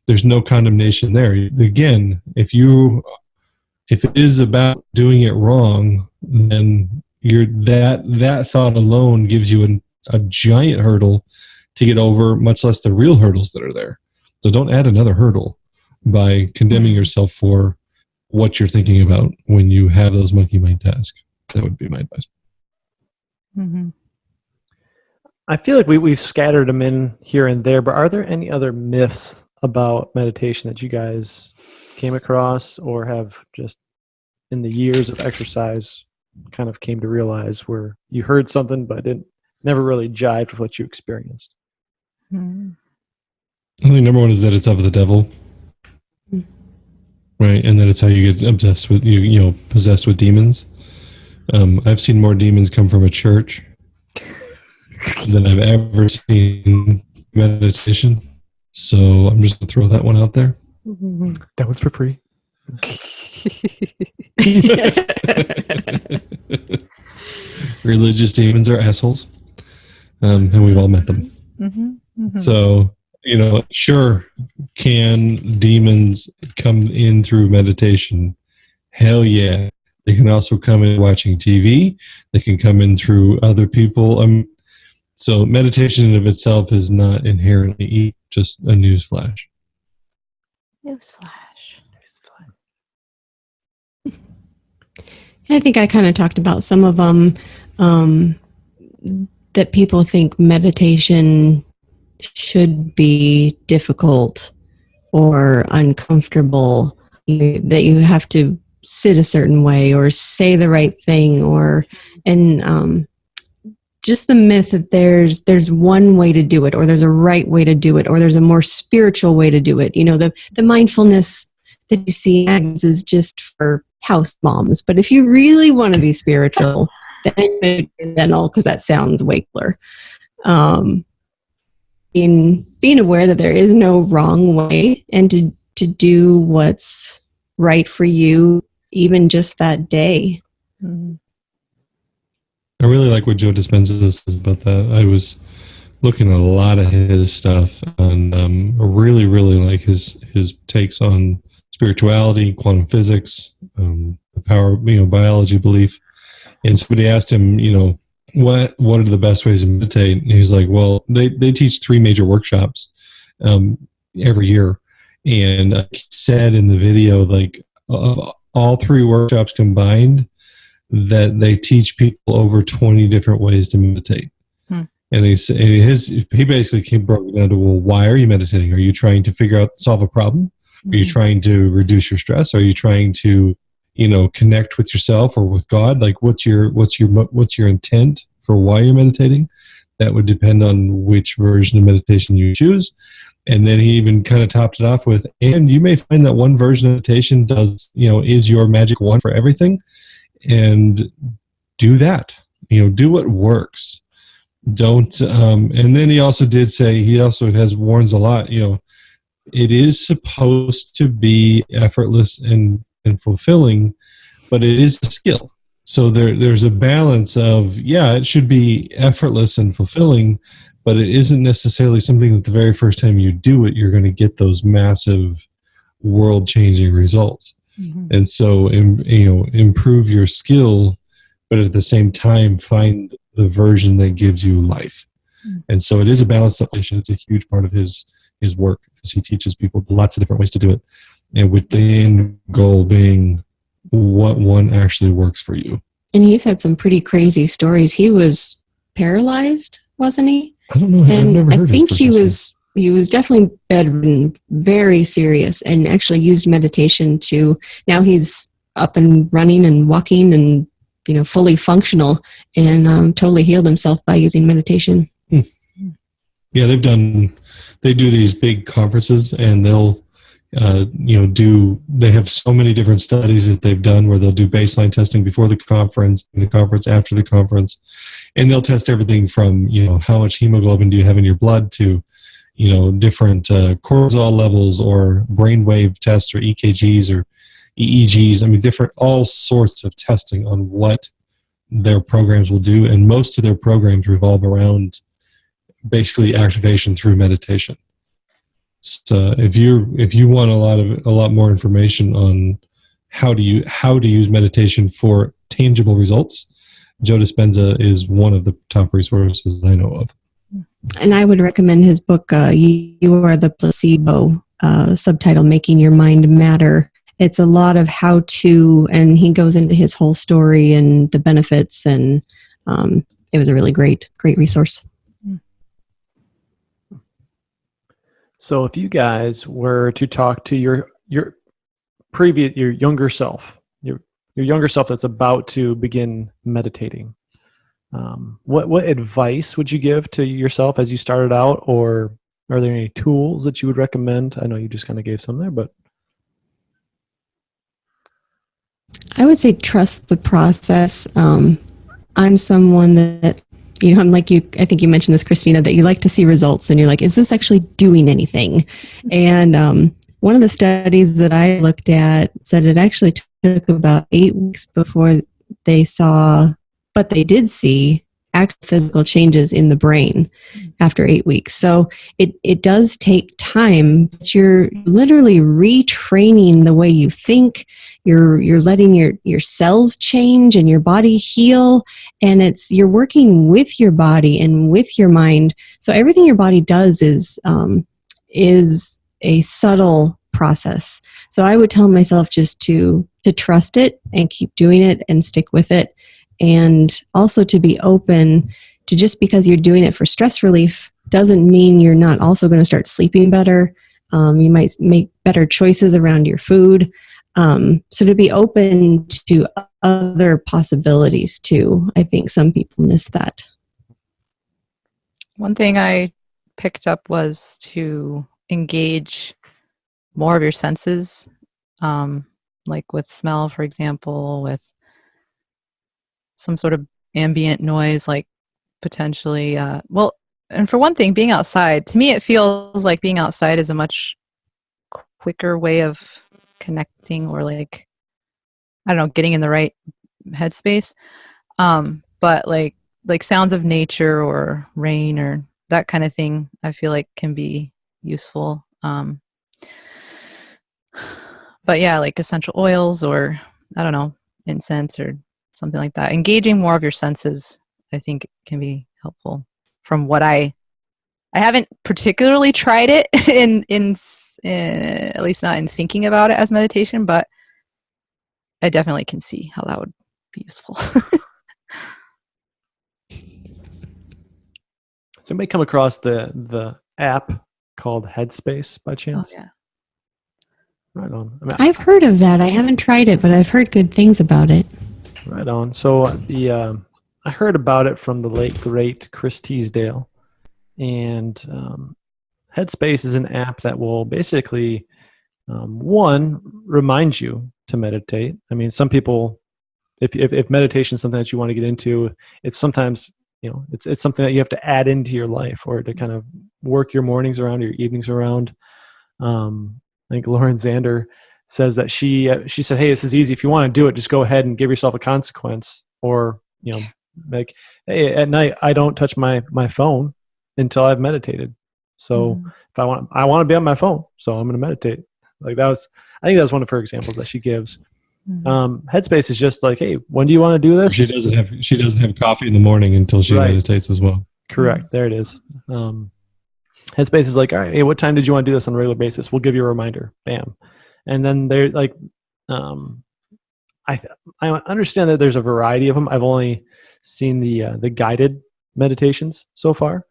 there's no condemnation there. Again, if it is about doing it wrong, then that thought alone gives you a giant hurdle to get over, much less the real hurdles that are there. So don't add another hurdle by condemning yourself for what you're thinking about when you have those monkey mind tasks. That would be my advice. Mm-hmm. I feel like we've scattered them in here and there, but are there any other myths about meditation that you guys came across or have just in the years of exercise kind of came to realize where you heard something but it never really jived with what you experienced? Mm-hmm. I think number one is that it's of the devil, right? And that it's how you get obsessed with possessed with demons. I've seen more demons come from a church than I've ever seen meditation. So I'm just gonna throw that one out there. That one's for free. Religious demons are assholes, and we've all met them. Mm-hmm. Mm-hmm. So, sure, can demons come in through meditation? Hell yeah. They can also come in watching TV. They can come in through other people. So meditation in of itself is not inherently just a newsflash. Newsflash. I think I kind of talked about some of them, that people think meditation should be difficult or uncomfortable, that you have to sit a certain way or say the right thing, and just the myth that there's one way to do it, or there's a right way to do it, or there's a more spiritual way to do it. The mindfulness that you see is just for house moms. But if you really want to be spiritual, then because that sounds way cooler. In being aware that there is no wrong way, and to do what's right for you, even just that day. Mm-hmm. I really like what Joe Dispenza says about that. I was looking at a lot of his stuff, and I really, really like his takes on spirituality, quantum physics, the power, biology belief. And somebody asked him, what are the best ways to meditate? And he's like, well, they teach 3 major workshops every year. And he said in the video, like, of all 3 workshops combined, that they teach people over 20 different ways to meditate. And he basically broke it down to, well, why are you meditating? Are you trying to solve a problem? Are you trying to reduce your stress? Are you trying to, connect with yourself or with God? Like, what's your intent for why you're meditating? That would depend on which version of meditation you choose. And then he even kind of topped it off with, and you may find that one version of meditation is your magic wand for everything. And do that. Do what works. Don't. And then he also did say, warns a lot. It is supposed to be effortless and fulfilling, but it is a skill. So there's a balance of, it should be effortless and fulfilling, but it isn't necessarily something that the very first time you do it, you're going to get those massive world-changing results. Mm-hmm. And so, improve your skill, but at the same time, find the version that gives you life. Mm-hmm. And so it is a balanced situation. It's a huge part of his work, because he teaches people lots of different ways to do it. And with the end goal being what one actually works for you. And he's had some pretty crazy stories. He was paralyzed, wasn't he? I don't know. And I've never heard I think he was definitely bedridden, very serious, and actually used meditation to, now he's up and running and walking and, fully functional, and totally healed himself by using meditation. Yeah, they do these big conferences, and they'll, they have so many different studies that they've done where they'll do baseline testing before the conference after the conference, and they'll test everything from, how much hemoglobin do you have in your blood to, different cortisol levels or brainwave tests or EKGs or, EEGs. I mean, all sorts of testing on what their programs will do, and most of their programs revolve around basically activation through meditation. So if you want a lot more information on how to use meditation for tangible results, Joe Dispenza is one of the top resources I know of. And I would recommend his book, You Are the Placebo, subtitle, Making Your Mind Matter. It's a lot of how to, and he goes into his whole story and the benefits, and it was a really great resource. So if you guys were to talk to your younger self, your younger self that's about to begin meditating, what advice would you give to yourself as you started out, or are there any tools that you would recommend? I know you just kind of gave some there, but I would say trust the process. I'm someone that, I'm like you, I think you mentioned this, Christina, that you like to see results and you're like, is this actually doing anything? And one of the studies that I looked at said it actually took about 8 weeks before they saw, but they did see actual physical changes in the brain after 8 weeks. So it does take time, but you're literally retraining the way you think. You're letting your cells change and your body heal, and you're working with your body and with your mind. So everything your body does is a subtle process. So I would tell myself just to trust it and keep doing it and stick with it. And also to be open to, just because you're doing it for stress relief doesn't mean you're not also going to start sleeping better. You might make better choices around your food. So to be open to other possibilities too. I think some people miss that. One thing I picked up was to engage more of your senses, like with smell, for example, with some sort of ambient noise, like potentially, and for one thing, being outside, to me, it feels like being outside is a much quicker way of connecting, or like, I don't know, getting in the right headspace. But like sounds of nature or rain or that kind of thing, I feel like can be useful. But yeah, like essential oils, or I don't know, incense or something like that. Engaging more of your senses, I think, can be helpful. From what I haven't particularly tried it in at least not in thinking about it as meditation, but I definitely can see how that would be useful. somebody come across the app called Headspace by chance? Oh, yeah. Right on. I've heard of that. I haven't tried it, but I've heard good things about it. Right on. So I heard about it from the late great Chris Teasdale, and Headspace is an app that will basically one, remind you to meditate. I mean, some people, if meditation is something that you want to get into, it's sometimes, it's something that you have to add into your life, or to kind of work your mornings around, or your evenings around. I think Lauren Zander says that she said, hey, this is easy. If you want to do it, just go ahead and give yourself a consequence, or, like, hey, at night, I don't touch my phone until I've meditated. So if I want to be on my phone, so I'm going to meditate. Like I think that was one of her examples that she gives. Headspace is just like, hey, when do you want to do this? She doesn't have coffee in the morning until she meditates as well. Correct. There it is. Headspace is like, all right, hey, what time did you want to do this on a regular basis? We'll give you a reminder. Bam. And then they're like, I understand that there's a variety of them. I've only seen the guided meditations so far,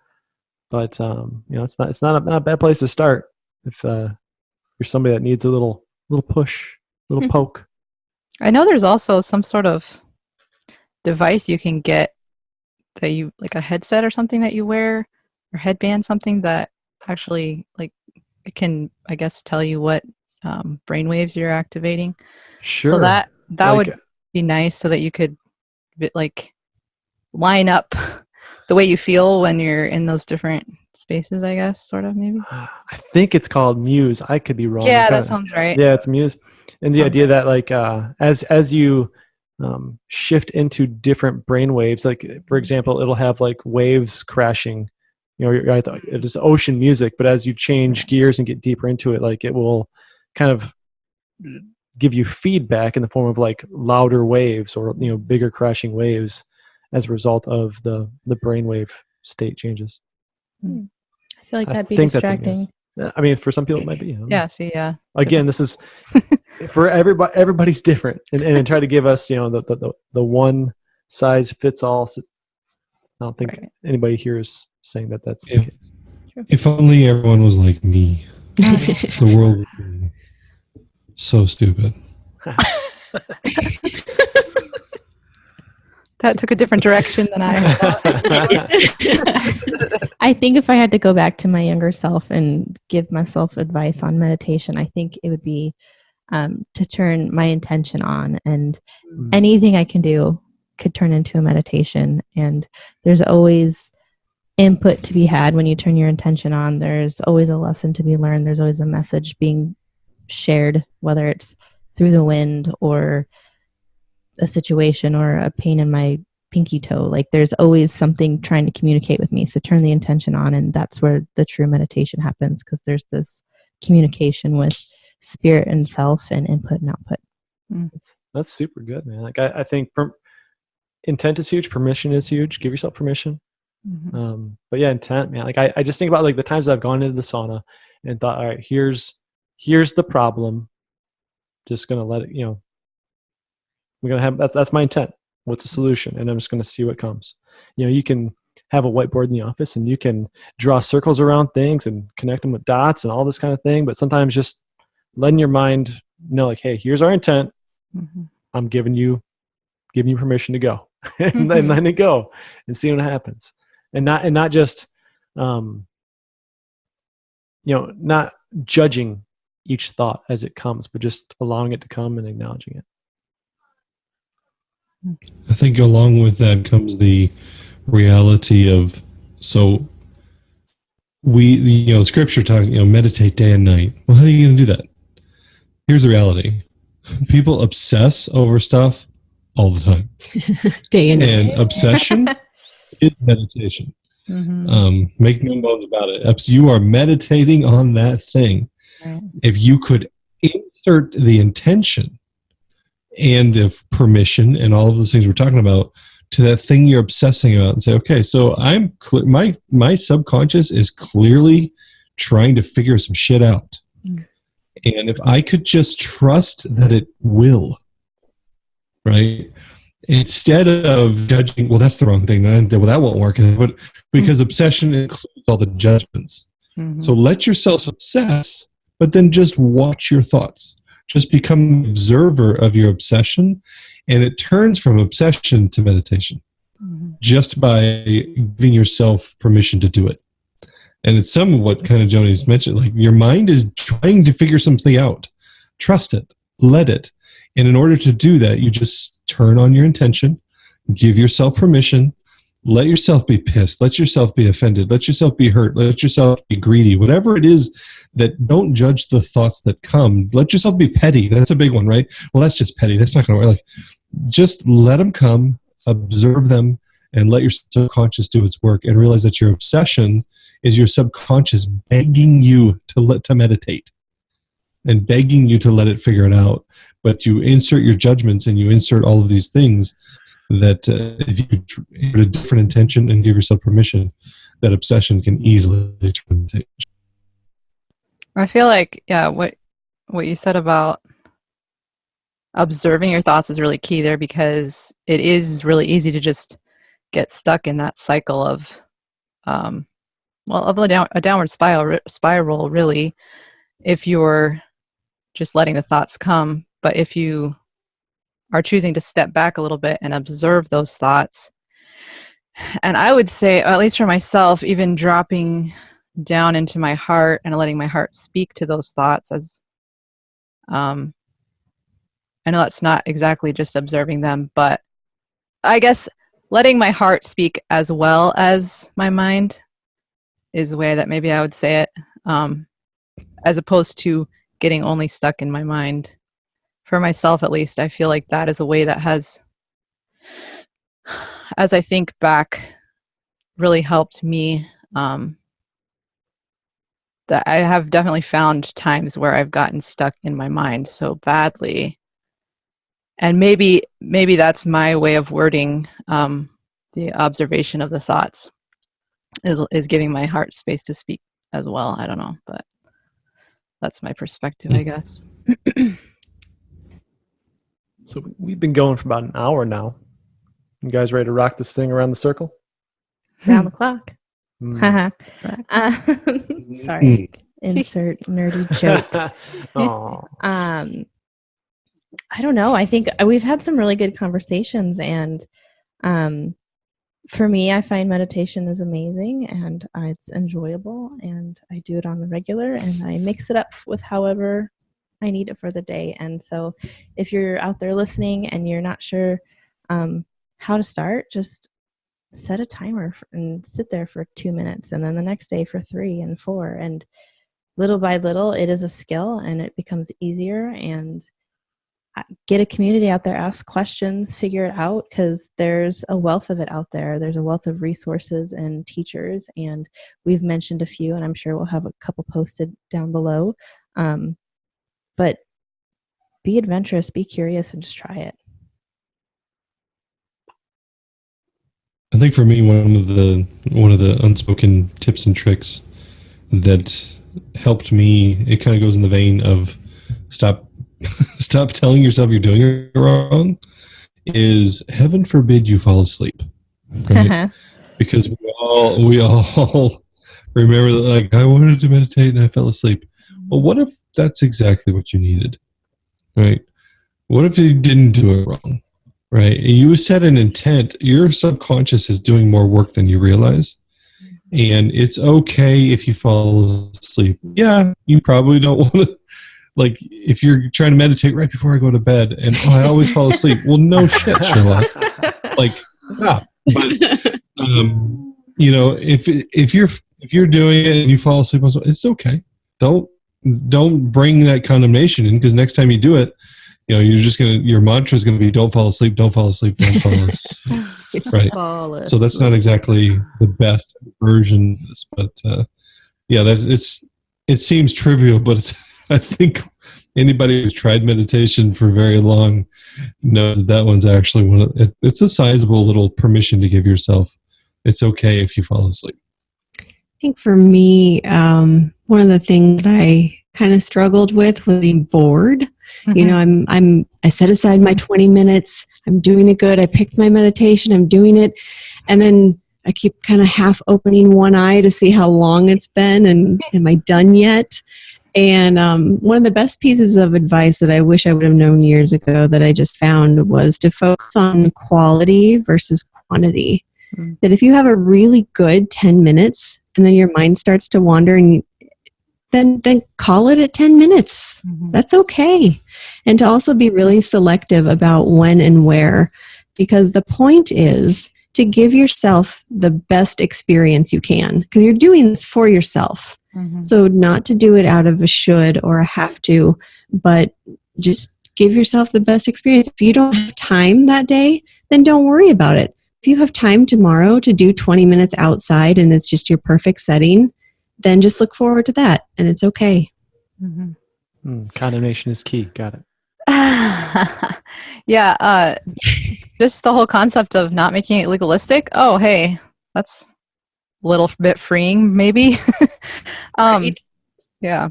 but it's not a bad place to start if you're somebody that needs a little push, little poke. I know there's also some sort of device you can get that you, like a headset or something that you wear, or headband, something that actually, like, it can, I guess, tell you what brainwaves you're activating. Sure. So that like, would be nice, so that you could like line up the way you feel when you're in those different spaces, I guess, sort of, maybe. I think it's called Muse. I could be wrong. Yeah, I that kinda- sounds right. Yeah, it's Muse, and the Sounds idea right. that like as you shift into different brain waves, like for example, it'll have like waves crashing. You know, I thought it is ocean music, but as you change gears and get deeper into it, like it will kind of give you feedback in the form of like louder waves or bigger crashing waves as a result of the brainwave state changes. I feel like I that'd be think that's a Muse. distracting. I mean, for some people it might be. I don't know. Yeah, see, yeah. Again, this is for everybody. Everybody's different, and try to give us, the one size fits all. So I don't think Right. anybody here is saying that that's the If, case. if only everyone was like me, the world would be so stupid. That took a different direction than I thought. I think if I had to go back to my younger self and give myself advice on meditation, I think it would be to turn my intention on, and anything I can do could turn into a meditation. And there's always input to be had when you turn your intention on. There's always a lesson to be learned. There's always a message being shared, whether it's through the wind or a situation or a pain in my pinky toe. Like there's always something trying to communicate with me. So turn the intention on, and that's where the true meditation happens, because there's this communication with spirit and self and input and output. That's super good, man. Like I think intent is huge. Permission is huge. Give yourself permission. Mhm. But yeah, intent, man. Like I just think about like the times I've gone into the sauna and thought, all right, here's the problem. Just gonna let it, we're gonna have that's my intent. What's the solution? And I'm just gonna see what comes. You can have a whiteboard in the office and you can draw circles around things and connect them with dots and all this kind of thing. But sometimes just letting your mind know, like, hey, here's our intent. Mhm. I'm giving you permission to go, and then letting it go and see what happens, and not just not judging each thought as it comes, but just allowing it to come and acknowledging it. I think along with that comes the reality of, so scripture talks, meditate day and night. Well, how are you going to do that? Here's the reality. People obsess over stuff all the time. Day and night. And obsession is meditation. Mhm. Make no bones about it. You are meditating on that thing. Right. If you could insert the intention and the permission and all of those things we're talking about to that thing you're obsessing about, and say, okay, so I'm my subconscious is clearly trying to figure some shit out. And if I could just trust that it will, right? Instead of judging, well, that's the wrong thing. Well, that won't work. But because obsession includes all the judgments. Mhm. So let yourself obsess, but then just watch your thoughts. Just become an observer of your obsession, and it turns from obsession to meditation Mhm. just by giving yourself permission to do it. And it's some of what kind of Joni's mentioned, like your mind is trying to figure something out. Trust it, let it. And in order to do that, you just turn on your intention, give yourself permission, let yourself be pissed, let yourself be offended, let yourself be hurt, let yourself be greedy, whatever it is. That don't judge the thoughts that come. Let yourself be petty. That's a big one, right? Well, that's just petty. That's not going to work. Like, just let them come, observe them, and let your subconscious do its work, and realize that your obsession is your subconscious begging you to meditate and begging you to let it figure it out. But you insert your judgments and you insert all of these things that if you put a different intention and give yourself permission, that obsession can easily turn to meditation. I feel like, yeah, what you said about observing your thoughts is really key there, because it is really easy to just get stuck in that cycle of a downward spiral really, if you're just letting the thoughts come. But if you are choosing to step back a little bit and observe those thoughts, and I would say, at least for myself, even dropping down into my heart and letting my heart speak to those thoughts, as I know that's not exactly just observing them, but I guess letting my heart speak as well as my mind, is the way that maybe I would say it, as opposed to getting only stuck in my mind. For myself, at least, I feel like that is a way that has, as I think back, really helped me. That I have definitely found times where I've gotten stuck in my mind so badly, and maybe that's my way of wording the observation of the thoughts is giving my heart space to speak as well. I don't know, but that's my perspective, I guess. So we've been going for about an hour now. You guys ready to rock this thing around the circle? Around the clock. Mm. Sorry. Insert nerdy joke. Aw. I don't know. I think we've had some really good conversations, and for me, I find meditation is amazing, and it's enjoyable, and I do it on the regular, and I mix it up with however I need it for the day. And so if you're out there listening and you're not sure how to start, just set a timer and sit there for 2 minutes, and then the next day for 3 and 4, and little by little, it is a skill, and it becomes easier. And get a community out there, ask questions, figure it out, because there's a wealth of it out there. There's a wealth of resources and teachers, and we've mentioned a few, and I'm sure we'll have a couple posted down below. But be adventurous, be curious, and just try it. I think for me, one of the unspoken tips and tricks that helped me, it kind of goes in the vein of stop telling yourself you're doing it wrong, is heaven forbid you fall asleep, right? Because we all remember that, like, I wanted to meditate and I fell asleep. Well, what if that's exactly what you needed, right? What if you didn't do it wrong, right? You set an intent. Your subconscious is doing more work than you realize. And it's okay if you fall asleep. Yeah, you probably don't want to, like, if you're trying to meditate right before I go to bed and I always fall asleep. Well, no shit, Sherlock. Like, yeah. But you know, if you're doing it and you fall asleep, it's okay. Don't bring that condemnation in, because next time you do it, you know, your mantra is gonna be don't fall asleep, don't fall asleep, don't fall asleep. Right. So that's not exactly the best version of this, but yeah, it seems trivial, but I think anybody who's tried meditation for very long knows that one's actually it's a sizable little permission to give yourself. It's okay if you fall asleep. I think for me, one of the things that I kind of struggled with was being bored. Mm-hmm. You know, I set aside my 20 minutes. I'm doing it good. I picked my meditation. I'm doing it. And then I keep kind of half opening one eye to see how long it's been and am I done yet? And one of the best pieces of advice that I wish I would have known years ago that I just found was to focus on quality versus quantity. Mm-hmm. That if you have a really good 10 minutes and then your mind starts to wander, and then call it at 10 minutes. Mm-hmm. That's okay. And to also be really selective about when and where, because the point is to give yourself the best experience you can, because you're doing this for yourself. Mm-hmm. So not to do it out of a should or a have to, but just give yourself the best experience. If you don't have time that day, then don't worry about it. If you have time tomorrow to do 20 minutes outside and it's just your perfect setting, then just look forward to that, and it's okay. Mm-hmm. Condemnation is key. Got it. Yeah, just the whole concept of not making it legalistic. Oh, hey, that's a little bit freeing, maybe. Right. Yeah.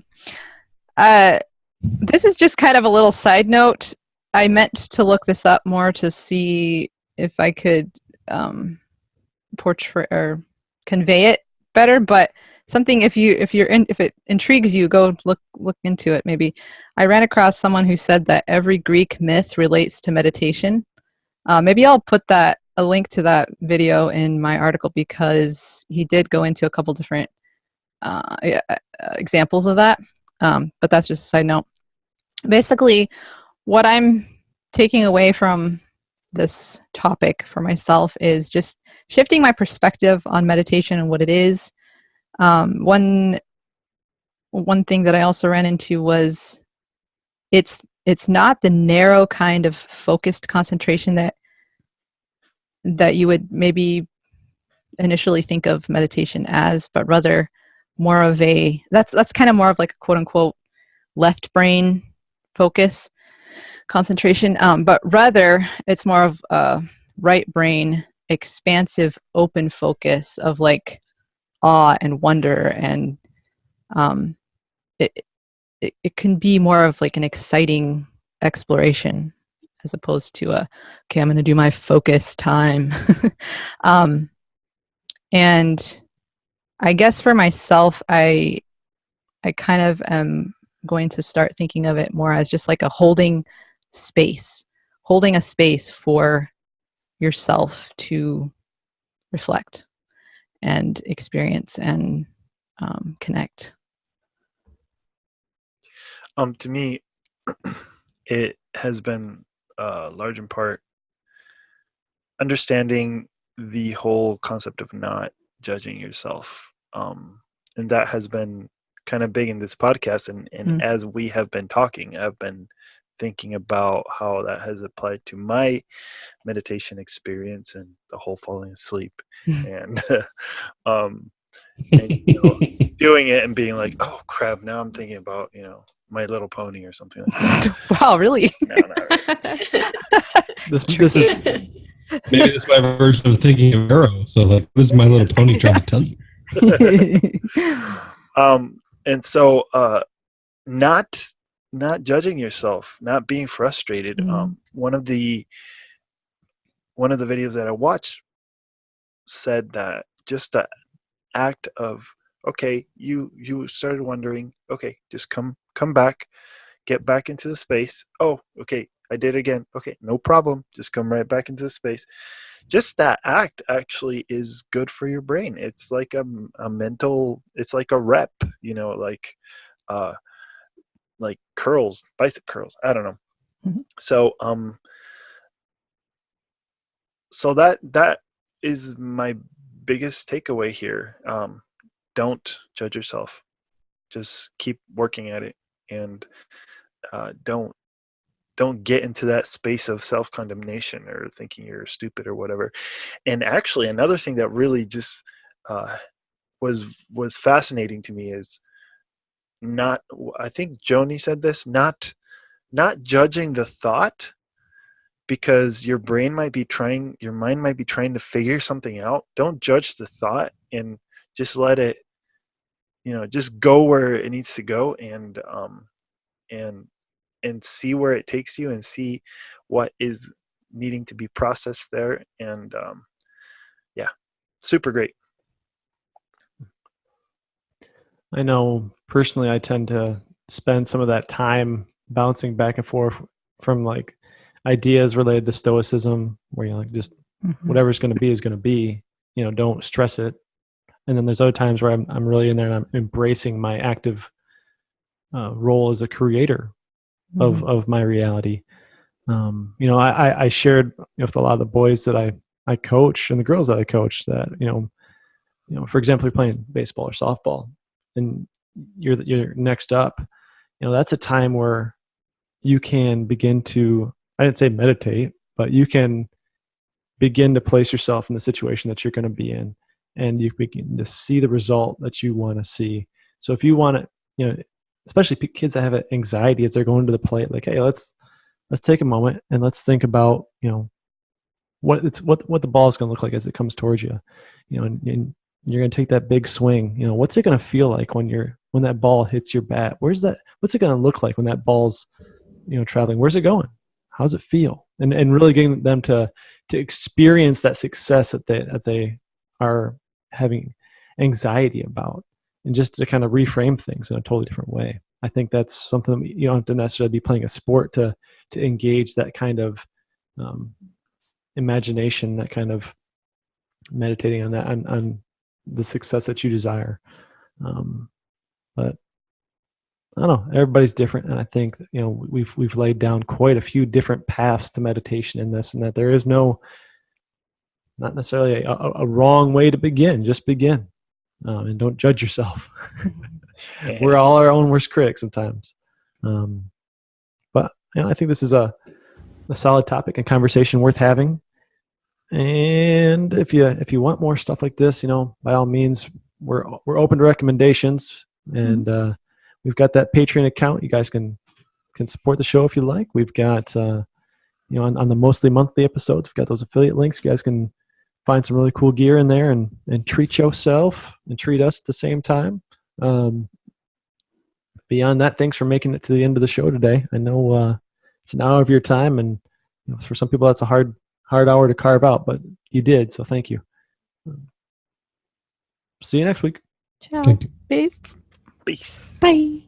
This is just kind of a little side note. I meant to look this up more to see if I could portray or convey it better, but something, if it intrigues you, go look into it. Maybe I ran across someone who said that every Greek myth relates to meditation. Maybe I'll put a link to that video in my article, because he did go into a couple different examples of that. But that's just a side note. Basically, what I'm taking away from this topic for myself is just shifting my perspective on meditation and what it is. One thing that I also ran into was it's not the narrow kind of focused concentration that you would maybe initially think of meditation as, but rather more of that's kind of more of like a quote unquote left brain focus concentration, but rather it's more of a right brain expansive open focus of like awe and wonder, and it can be more of like an exciting exploration as opposed to okay, I'm going to do my focus time. And I guess for myself, I kind of am going to start thinking of it more as just like a holding a space for yourself to reflect and experience and connect. To me, it has been large in part understanding the whole concept of not judging yourself, and that has been kind of big in this podcast. And as we have been talking, I've been thinking about how that has applied to my meditation experience and the whole falling asleep and and doing it and being like, oh crap, now I'm thinking about My Little Pony or something like that. Wow, really? No, not really. This is Maybe that's my version of thinking of Arrow. So, like, what is My Little Pony trying to tell you? And so not judging yourself, not being frustrated. One of the videos that I watched said that just the act of, okay, you started wondering, okay, just come back, get back into the space. Oh, okay, I did it again. Okay, no problem. Just come right back into the space. Just that act actually is good for your brain. It's like a mental, it's like a rep, like curls, bicep curls. I don't know. Mm-hmm. So that is my biggest takeaway here. Don't judge yourself. Just keep working at it, and don't get into that space of self-condemnation or thinking you're stupid or whatever. And actually, another thing that really just was fascinating to me is not, I think Joni said this, not judging the thought, because your mind might be trying to figure something out. Don't judge the thought and just let it, just go where it needs to go, and see where it takes you, and see what is needing to be processed there. And yeah, super great. I know personally I tend to spend some of that time bouncing back and forth from like ideas related to stoicism, where you're like, just whatever's going to be is going to be, don't stress it. And then there's other times where I'm really in there and I'm embracing my active role as a creator of my reality. I shared with a lot of the boys that I coach and the girls that I coach that, for example, you're playing baseball or softball and you're next up, that's a time where you can begin to, I didn't say meditate, but you can begin to place yourself in the situation that you're going to be in, and you begin to see the result that you want to see. So if you want to, especially kids that have anxiety as they're going to the plate, like, hey, let's take a moment and let's think about, what the ball is going to look like as it comes towards you, and you're going to take that big swing. What's it going to feel like when that ball hits your bat? What's it going to look like when that ball's, traveling? Where's it going? How does it feel? And really getting them to experience that success that they are having anxiety about, and just to kind of reframe things in a totally different way. I think that's something you don't have to necessarily be playing a sport to engage that kind of imagination, that kind of meditating on that, on the success that you desire. But I don't know, everybody's different, and I think we've laid down quite a few different paths to meditation in this, and that there is not necessarily a wrong way to begin. Just begin. and don't judge yourself. We're all our own worst critics sometimes. But I think this is a solid topic and conversation worth having. And if you want more stuff like this, by all means, we're open to recommendations, and we've got that Patreon account. You guys can support the show if you like. We've got on the mostly monthly episodes, we've got those affiliate links. You guys can find some really cool gear in there and treat yourself and treat us at the same time. Beyond that, thanks for making it to the end of the show today. I know it's an hour of your time, and for some people that's a hard hour to carve out, but you did, so thank you. See you next week. Ciao. Thank you. Peace. Peace. Bye.